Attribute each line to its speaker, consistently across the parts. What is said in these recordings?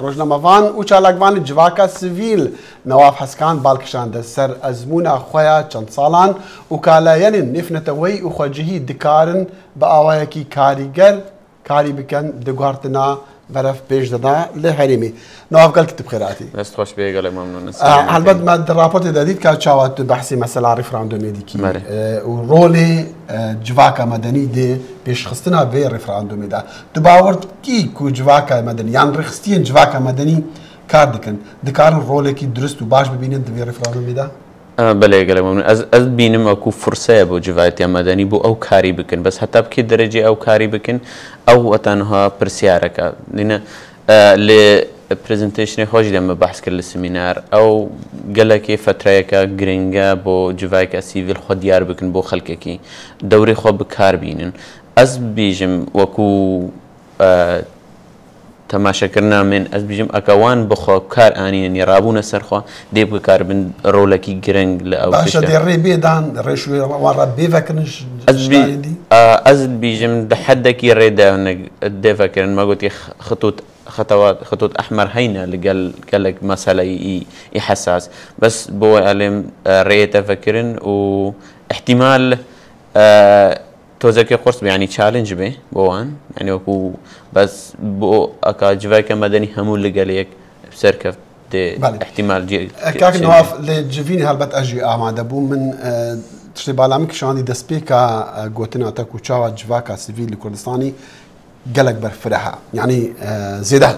Speaker 1: ڕۆژنامەوان و چالاکوانی جواکە سڤیل نەواف حەسکان باڵکشاندە سەر ئەزموونە خۆیان چەند ساڵان و کالایەنین نێفنەتەوەی و خۆجیهی دکارن بە ئاوایەکی کاریگەر کاری بکەن دەگواردنا بەرەف پێش دەدا لە هەرێمی نەواف گەل کتب خێراتی
Speaker 2: دەست خۆش بێگەڵێ مەمنون
Speaker 1: هەڵبەت مە راپۆرتێ دەدیت کە چاوات بەحسی مەسەلا ڕیفراندۆمێدیکی و ڕۆڵێ جواکە مەدەنی دێ پێشخستنا بێ ڕیفراندۆمێدا تو باوەڕکی و جواکە مەدەنی یان ڕێخستیان جواکە مەدەنی کار دکن دکارن ڕۆڵێکی درست و باش ببینن دەبێ ڕیفراندۆمێدا
Speaker 2: بەڵێ گەلێ مەمنون ئەس بینم ئەوکو فرسەیە بۆ جڤایەتیان مەدەنی بۆ ئەو کاری بکەن بەس هەتا بکەیت دەرەجێ ئەو کاری بکەن ئەو وەتەنها پرسیارەکە لێنە لێ پرزنتیشنی خۆشی دەمە بەحس کرد لە سمینار ئەو گەلێکی فترەیەکە گرنگە بۆ جڤایەکە سیڤیل خۆ دیار بکەن بۆ خەڵکێکی دەوری خۆ بکار بینن ئەس بیژم وەکو تەماشەکردنا من ئەس بیژم ئەکەوان بخۆ کار ئانینی ڕابوونە سەرخوا دێ بکار بن ڕۆڵێکی گرنگ لە ئەو
Speaker 1: باشە دێڕێ بێدان ڕێشوێڕە بێڤەکردنش
Speaker 2: ئەس بیژم دە حەدێکی ڕێدا دێڤەکردن مەگوتی خطوط ئەحمەر هەینە لەگەل گەلێک مەسەلەی حەساس بەس بۆ ئەلێم ڕێتەڤەکردن و احتیمال تۆزەکە قرس ینی چالنج بێ بۆوان ینی وەکو بەس بۆ ئەکا جڤایەکە مەدەنی هەموو لەگەلەیەک سەرکەوت احتیمال
Speaker 1: کاک نەواف لێ جڤینی هەڵبەت ئەژی ئامادە بوو من تشتێ بالامی کشانی دەستپێکە گوتناتە و چاوە جڤاکە سڤیلی کوردستانی گەلک بەرفرەها یعنی زێدە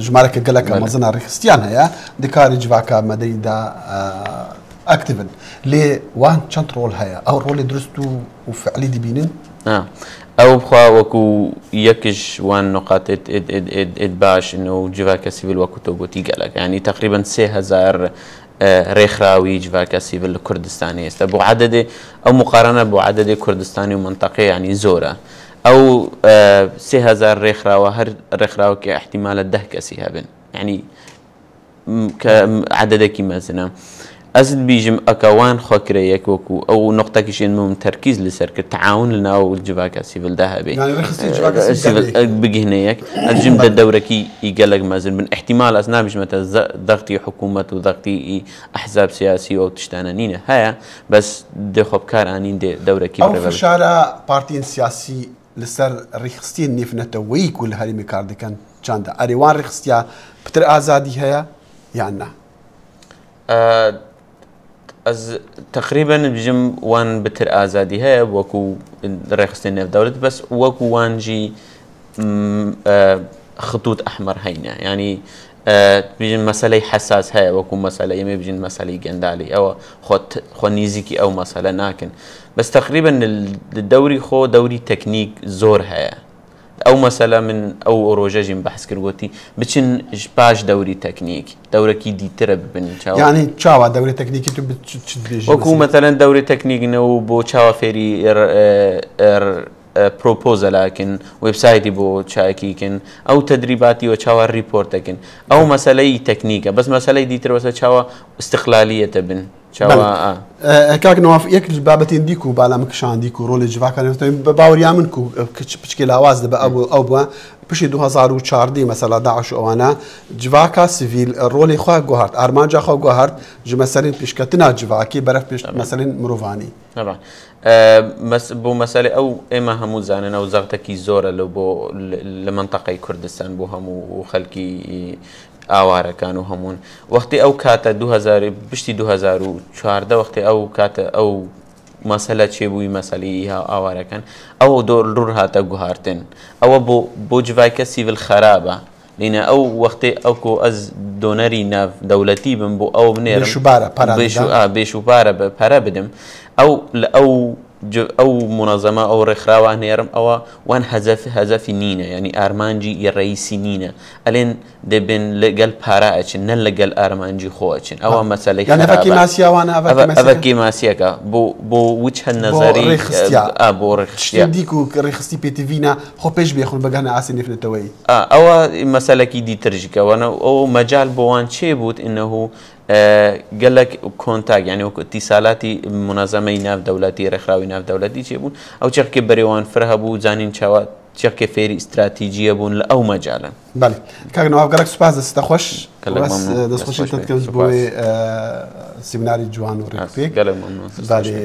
Speaker 1: ژمارەکە گەلەکە مەزنە ڕێخستیان هەیە دکاری جڤاکە مەدەنیدا ئەکتیڤن لێ وان چەند ڕۆڵ هەیە ئەو ڕۆڵی درست و فعلی دەبینن
Speaker 2: ئەو بخوا وەکو یەکش وان نقاطێت باش و جڤاکە سیڤیل وەکو تۆ گوتی گەلەکە ینی تقریبا 3000 ڕێکخراوی جڤاکە سیڤیل لە کوردستانی ئێستا بۆ عەدەدێ ئەو مقارنە بۆ عەدەدێ کوردستانی و منتەقەی ینی زۆرە ئەو 3000 ڕێکخراوە هەر ڕێکخراوەکی احتیمالە 10 کەسی هەبن ینی کە عەدەدێکی مەزنە ئەس بیژم ئەکەوان خۆکرەیەک وەکو ئەو نقطەکیشێن من تەرکیز لەسەر کرد تعاون لەناو جڤاکە سیڤیلدا هەبێ بگهنەیەک ئەجم بە دەورەکی گەلک مەزن بن احتیمال ئەس نابیژمەتە دەغتی حکوومەت و دەغتی ئەحزاب سیاسی و تشتانە نینە هەیە بەس دێخۆ بکار ئانین دەورەکی
Speaker 1: ئەو فشارە پارتیین سیاسی لەسەر ڕێخستی نێفنەتەوەی و لە هەرێمی کار دەکەن چاندە ئەرێوان ڕێخستیا پتر ئازادی هەیە یان نا
Speaker 2: تقریبا بژم وان بتر ئازادی هەیە وەکو ڕێخستی نێفدەوڵەت بەس وەکو وانجی خطوط ئەحمەر هەینە ینی بژین مەسەلەی حەساس هەیە وەکو مەسەلە ئێمە بژین مەسەلەی گەندالی ئەوە خۆ نزیکی ئەو مەسەلە ناکەن بەس تقریبا دەوری خۆ دەوری تەکنیک زۆر هەیە ئەو مەسەلە من ئەو ڕۆژەژیم بەحس کردوتی بچین پاش دەوری تەکنیک دەورەکی دیترە ببن
Speaker 1: ینی چاوە دەوری تەکنیکی تو
Speaker 2: وەکو مەتەلەن دەوری تەکنیکنەوە بۆ چاوە فێری پرۆپۆزەلاکن وێبسایتی بۆ چاکیکن ئەو تەدریباتی و چاوە ریپۆرتەکن ئەو مەسەلەی تەکنیکە بەس مەسەلەی دیتر وەسە چاوە استقلالیەتە بن
Speaker 1: کاک نەواف یەک بابەتین دیک و بالام کشان دیک و ڕۆلی جڤاکە بە باوەریان من و پچکێ لاواز دەبە ئەو بووە پشی 2014 مەسەلا داعش ئەوانە جڤاکە سڤیل ڕۆلی خوا گۆهارد ئارمانجا خوا گۆهارد ji مەسەلین پێشکەتنا جڤاکی بەرەف پێش مەسەلین مرۆڤانی
Speaker 2: بۆ مەسەلەی ئەو ئێمە هەموو زانن ئەو زەغتێکی زۆرە لەو بۆ لە منتەقەی کوردستان بۆ هەموو خەڵکی ئاوارەکان و هەموون وەختی ئەو کاتە 2014 وەختی ئەو کاتە ئەو مەسەلە چێبووی مەسەلەی ئاوارەکان ئەو ڕوور هاتە گوهارتن ئەوە بۆ جڤایەکە سیڤیل خراپە لینە ئەو وەختی ئەوکۆ ئەس دۆنەری ناو دەوڵەتی بم بۆ ئەو بنێرم بێشوبارە بە پەرە بدەم ئەو لە ئەو منەظەمە ئەو ڕێکخراوە نێرم ئەوە وان هەزەفی نینە ینی ئارمانجی ڕئیسی نینە ئەلێن دەبن لەگەل پارە ئەچن نە لەگەل ئارمانجی خۆ ئەچن ئەوە مەسەلەی ئەڤەکی ماسیەکە بۆ وچ هەن نەزەری بۆ ڕێخستیا
Speaker 1: دیک و ڕێخستی پێتیڤینە خۆ پێش بێخون بەگەنە ئاسی نێفنێتەوەی
Speaker 2: ئەوە مەسەلەکی دیترژیکەوەنە ئەو مەجال بۆوان چێ بوت ئینەهوو گەلک کۆنتاک یعنی وەکو ئیتیسالاتی منەظەمەی ناو دەوڵەتی ڕێکخراوی ناو دەوڵەتی چێبوون ئەو چەقێ بەرێوان فرە هەبوو زانین چاوە چەکە فێری استراتیجیە بوون لە ئەو مەجالن.
Speaker 1: بەڵێ کاک نەواف گەلێک سوپاس دەستە خۆش
Speaker 2: گەلێک
Speaker 1: بەس
Speaker 2: مەمنون.
Speaker 1: دەستخۆشی تکەوت بۆی سیمیناری جوان و ڕێکپێک.
Speaker 2: گەلێک مەمنون.
Speaker 1: بەڵێ